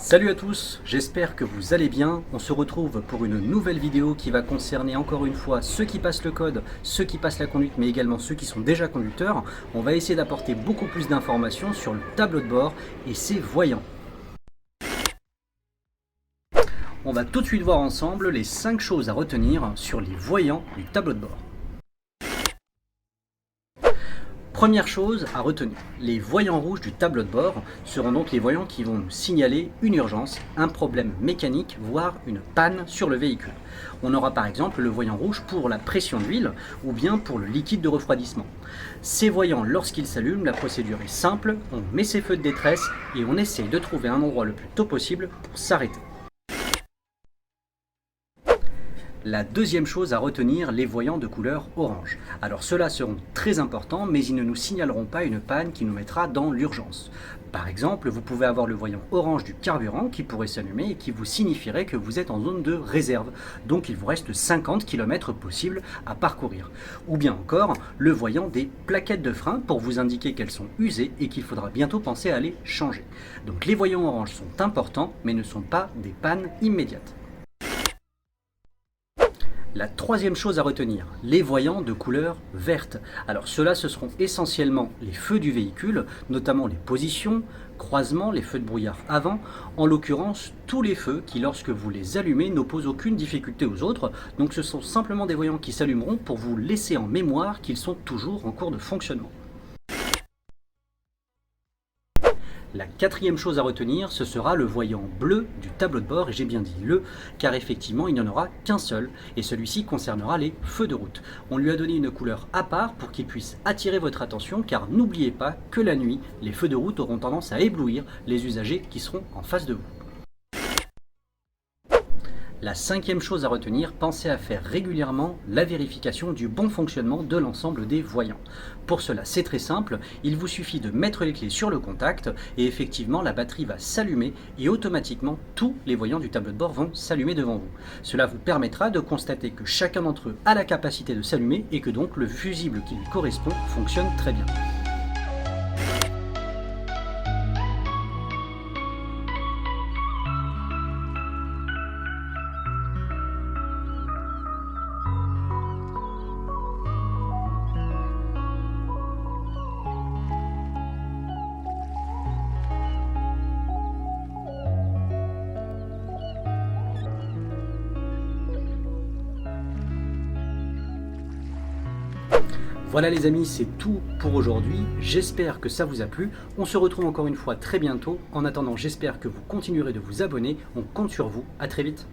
Salut à tous, j'espère que vous allez bien. On se retrouve pour une nouvelle vidéo qui va concerner encore une fois ceux qui passent le code, ceux qui passent la conduite, mais également ceux qui sont déjà conducteurs. On va essayer d'apporter beaucoup plus d'informations sur le tableau de bord et ses voyants. On va tout de suite voir ensemble les 5 choses à retenir sur les voyants du tableau de bord. Première chose à retenir, les voyants rouges du tableau de bord seront donc les voyants qui vont nous signaler une urgence, un problème mécanique, voire une panne sur le véhicule. On aura par exemple le voyant rouge pour la pression d'huile ou bien pour le liquide de refroidissement. Ces voyants, lorsqu'ils s'allument, la procédure est simple, on met ses feux de détresse et on essaye de trouver un endroit le plus tôt possible pour s'arrêter. La deuxième chose à retenir, les voyants de couleur orange. Alors ceux-là seront très importants, mais ils ne nous signaleront pas une panne qui nous mettra dans l'urgence. Par exemple, vous pouvez avoir le voyant orange du carburant qui pourrait s'allumer et qui vous signifierait que vous êtes en zone de réserve. Donc il vous reste 50 km possibles à parcourir. Ou bien encore, le voyant des plaquettes de frein pour vous indiquer qu'elles sont usées et qu'il faudra bientôt penser à les changer. Donc les voyants orange sont importants, mais ne sont pas des pannes immédiates. La troisième chose à retenir, les voyants de couleur verte. Alors ceux-là, ce seront essentiellement les feux du véhicule, notamment les positions, croisements, les feux de brouillard avant, en l'occurrence tous les feux qui, lorsque vous les allumez, n'opposent aucune difficulté aux autres. Donc ce sont simplement des voyants qui s'allumeront pour vous laisser en mémoire qu'ils sont toujours en cours de fonctionnement. La quatrième chose à retenir, ce sera le voyant bleu du tableau de bord, et j'ai bien dit le, car effectivement il n'y en aura qu'un seul, et celui-ci concernera les feux de route. On lui a donné une couleur à part pour qu'il puisse attirer votre attention, car n'oubliez pas que la nuit, les feux de route auront tendance à éblouir les usagers qui seront en face de vous. La cinquième chose à retenir, pensez à faire régulièrement la vérification du bon fonctionnement de l'ensemble des voyants. Pour cela, c'est très simple, il vous suffit de mettre les clés sur le contact et effectivement la batterie va s'allumer et automatiquement tous les voyants du tableau de bord vont s'allumer devant vous. Cela vous permettra de constater que chacun d'entre eux a la capacité de s'allumer et que donc le fusible qui lui correspond fonctionne très bien. Voilà les amis, c'est tout pour aujourd'hui. J'espère que ça vous a plu. On se retrouve encore une fois très bientôt. En attendant, j'espère que vous continuerez de vous abonner. On compte sur vous. À très vite.